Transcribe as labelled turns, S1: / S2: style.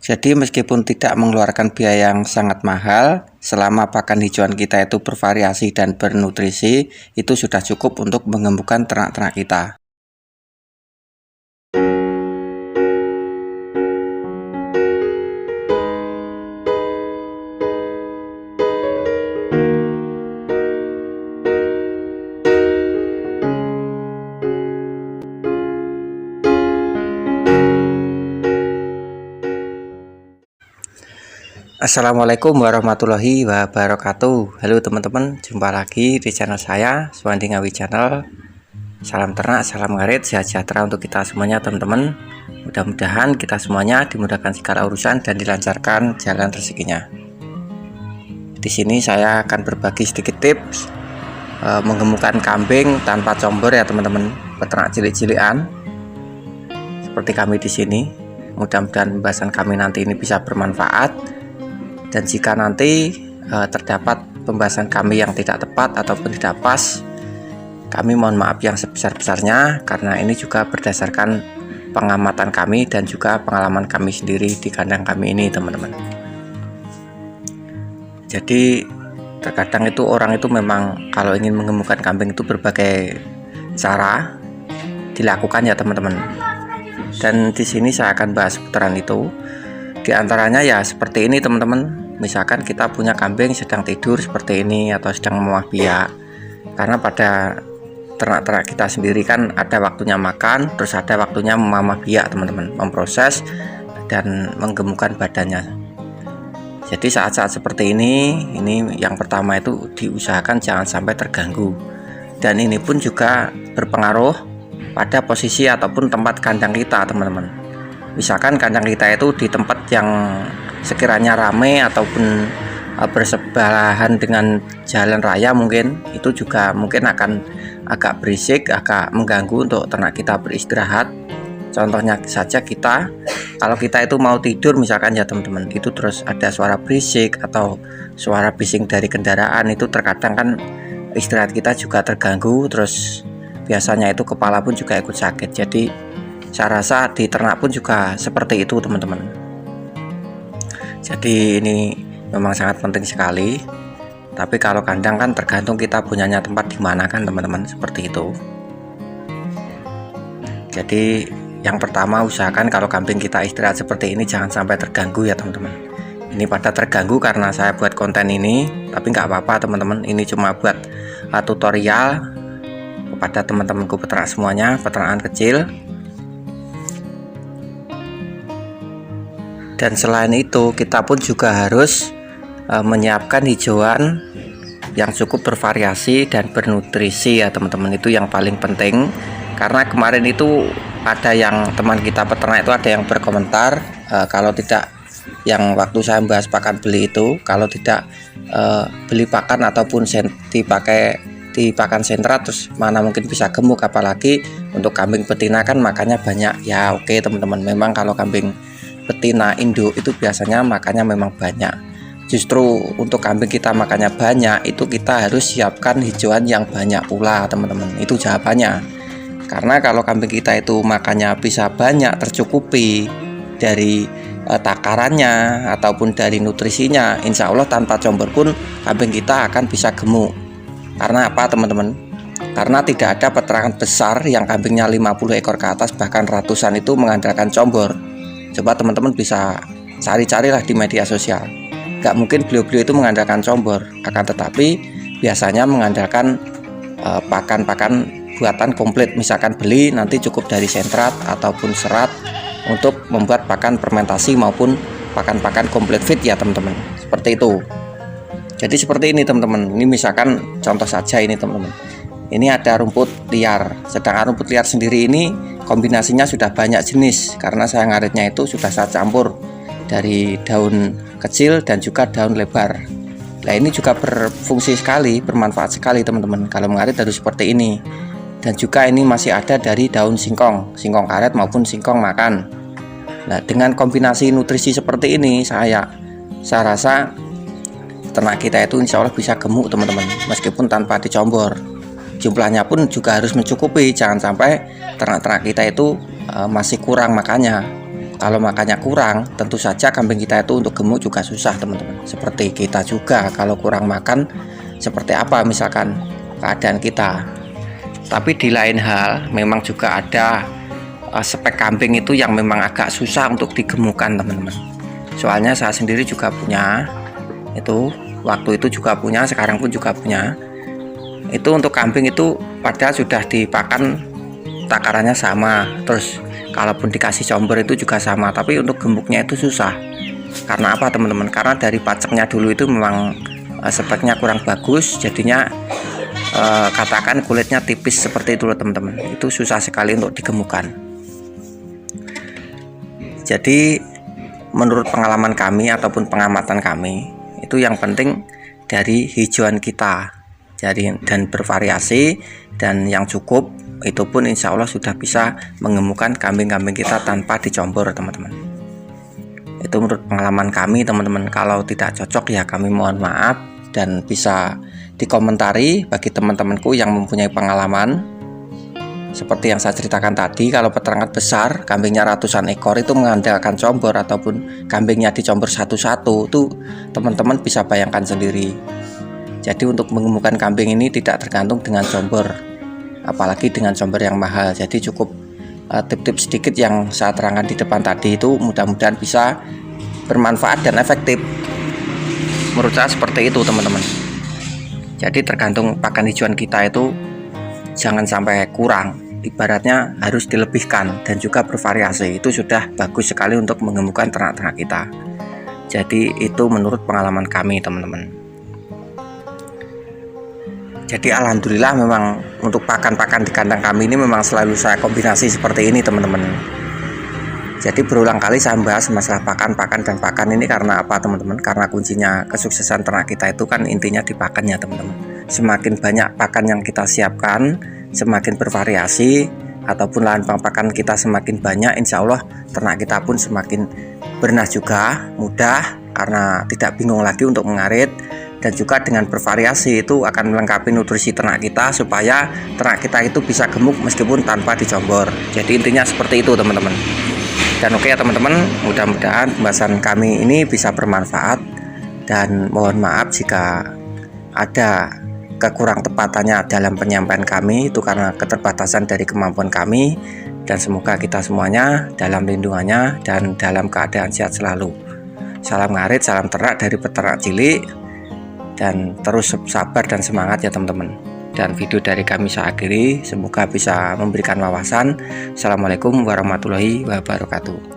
S1: Jadi meskipun tidak mengeluarkan biaya yang sangat mahal, selama pakan hijauan kita itu bervariasi dan bernutrisi, itu sudah cukup untuk menggemukkan ternak-ternak kita. Assalamualaikum warahmatullahi wabarakatuh. Halo teman-teman, jumpa lagi di channel saya, Suwandi Ngawi Channel. Salam ternak, salam ngarit, sehat sejahtera untuk kita semuanya teman-teman. Mudah-mudahan kita semuanya dimudahkan segala urusan dan dilancarkan jalan rezekinya. Di sini saya akan berbagi sedikit tips menggemukkan kambing tanpa combor ya teman-teman, peternak cilik-cilikan seperti kami di sini. Mudah-mudahan pembahasan kami nanti ini bisa bermanfaat. Dan jika nanti terdapat pembahasan kami yang tidak tepat ataupun tidak pas, kami mohon maaf yang sebesar-besarnya, karena ini juga berdasarkan pengamatan kami dan juga pengalaman kami sendiri di kandang kami ini teman-teman. Jadi terkadang itu orang itu memang kalau ingin menggemukkan kambing itu berbagai cara dilakukan ya teman-teman. Dan di sini saya akan bahas seputaran itu. Di antaranya ya seperti ini teman-teman. Misalkan kita punya kambing sedang tidur seperti ini atau sedang memamah biak. Karena pada ternak-ternak kita sendiri kan ada waktunya makan, terus ada waktunya memamah biak teman-teman, memproses dan menggemukkan badannya. Jadi saat-saat seperti ini yang pertama itu diusahakan jangan sampai terganggu. Dan ini pun juga berpengaruh pada posisi ataupun tempat kandang kita teman-teman. Misalkan kandang kita itu di tempat yang sekiranya ramai ataupun bersebelahan dengan jalan raya, mungkin itu juga mungkin akan agak berisik, agak mengganggu untuk ternak kita beristirahat. Contohnya saja kalau kita itu mau tidur misalkan ya teman-teman, itu terus ada suara berisik atau suara bising dari kendaraan, itu terkadang kan istirahat kita juga terganggu, terus biasanya itu kepala pun juga ikut sakit. Jadi saya rasa di ternak pun juga seperti itu teman-teman. Jadi ini memang sangat penting sekali. Tapi kalau kandang kan tergantung kita punyanya tempat di mana kan teman-teman, seperti itu. Jadi yang pertama usahakan kalau kambing kita istirahat seperti ini jangan sampai terganggu ya teman-teman. Ini pada terganggu karena saya buat konten ini, tapi nggak apa-apa teman-teman. Ini cuma buat tutorial kepada teman-temanku peternak semuanya, peternakan kecil. Dan selain itu kita pun juga harus menyiapkan hijauan yang cukup bervariasi dan bernutrisi ya teman-teman. Itu yang paling penting, karena kemarin itu ada yang teman kita peternak itu ada yang berkomentar kalau tidak, yang waktu saya membahas pakan beli itu, kalau tidak beli pakan ataupun dipakai di pakan sentra terus mana mungkin bisa gemuk, apalagi untuk kambing betina kan makannya banyak ya. Oke teman-teman, memang kalau kambing betina induk itu biasanya makannya memang banyak. Justru untuk kambing kita makannya banyak, itu kita harus siapkan hijauan yang banyak pula teman-teman. Itu jawabannya. Karena kalau kambing kita itu makannya bisa banyak, tercukupi dari takarannya ataupun dari nutrisinya, insya Allah tanpa combor pun kambing kita akan bisa gemuk. Karena apa teman-teman? Karena tidak ada peternakan besar yang kambingnya 50 ekor ke atas bahkan ratusan itu mengandalkan combor. Coba teman-teman bisa cari-carilah di media sosial. Gak mungkin beliau-beliau itu mengandalkan combor, akan tetapi biasanya mengandalkan pakan-pakan buatan komplit. Misalkan beli nanti cukup dari sentrat ataupun serat untuk membuat pakan fermentasi maupun pakan-pakan komplit feed ya teman-teman. Seperti itu. Jadi seperti ini teman-teman. Ini misalkan contoh saja ini teman-teman. Ini ada rumput liar. Sedangkan rumput liar sendiri ini kombinasinya sudah banyak jenis, karena saya ngaritnya itu sudah saya campur dari daun kecil dan juga daun lebar. Nah ini juga berfungsi sekali, bermanfaat sekali teman-teman kalau mengarit harus seperti ini. Dan juga ini masih ada dari daun singkong karet maupun singkong makan. Nah dengan kombinasi nutrisi seperti ini saya rasa ternak kita itu insya Allah bisa gemuk teman-teman, meskipun tanpa dicombor. Jumlahnya pun juga harus mencukupi, jangan sampai ternak-ternak kita itu masih kurang makannya. Kalau makannya kurang, tentu saja kambing kita itu untuk gemuk juga susah teman-teman. Seperti kita juga kalau kurang makan, seperti apa misalkan keadaan kita. Tapi di lain hal memang juga ada spek kambing itu yang memang agak susah untuk digemukkan teman-teman. Soalnya saya sendiri juga punya, itu waktu itu juga punya, sekarang pun juga punya. Itu untuk kambing itu padahal sudah dipakan takarannya sama, terus kalaupun dikasih combor itu juga sama, tapi untuk gemuknya itu susah. Karena apa teman-teman? Karena dari paceknya dulu itu memang speknya kurang bagus, jadinya katakan kulitnya tipis seperti itu loh teman-teman. Itu susah sekali untuk digemukkan. Jadi menurut pengalaman kami ataupun pengamatan kami, itu yang penting dari hijauan kita, dan bervariasi dan yang cukup, itu pun insya Allah sudah bisa mengemukkan kambing-kambing kita tanpa dicombor teman-teman. Itu menurut pengalaman kami teman-teman. Kalau tidak cocok ya kami mohon maaf, dan bisa dikomentari bagi teman-temanku yang mempunyai pengalaman seperti yang saya ceritakan tadi. Kalau peternak besar kambingnya ratusan ekor itu mengandalkan combor ataupun kambingnya dicombor satu-satu, itu teman-teman bisa bayangkan sendiri. Jadi untuk mengemukkan kambing ini tidak tergantung dengan combor, apalagi dengan combor yang mahal. Jadi cukup tips-tips sedikit yang saya terangkan di depan tadi, itu mudah-mudahan bisa bermanfaat dan efektif. Menurut saya seperti itu teman-teman. Jadi tergantung pakan hijauan kita itu jangan sampai kurang, ibaratnya harus dilebihkan dan juga bervariasi. Itu sudah bagus sekali untuk mengemukkan ternak-ternak kita. Jadi itu menurut pengalaman kami teman-teman. Jadi alhamdulillah memang untuk pakan-pakan di kandang kami ini memang selalu saya kombinasi seperti ini teman-teman. Jadi berulang kali saya bahas masalah pakan dan pakan ini karena apa teman-teman? Karena kuncinya kesuksesan ternak kita itu kan intinya di pakannya teman-teman. Semakin banyak pakan yang kita siapkan, semakin bervariasi, ataupun lahan pakan kita semakin banyak, insya Allah ternak kita pun semakin bernah juga, mudah, karena tidak bingung lagi untuk mengarit. Dan juga dengan bervariasi itu akan melengkapi nutrisi ternak kita supaya ternak kita itu bisa gemuk meskipun tanpa dicombor. Jadi intinya seperti itu teman-teman. Dan oke ya teman-teman, mudah-mudahan pembahasan kami ini bisa bermanfaat, dan mohon maaf jika ada kekurang tepatannya dalam penyampaian kami, itu karena keterbatasan dari kemampuan kami. Dan semoga kita semuanya dalam lindungannya dan dalam keadaan sehat selalu. Salam ngarit, salam ternak dari peternak cilik. Dan terus sabar dan semangat ya teman-teman. Dan video dari kami saya akhiri, semoga bisa memberikan wawasan. Assalamualaikum warahmatullahi wabarakatuh.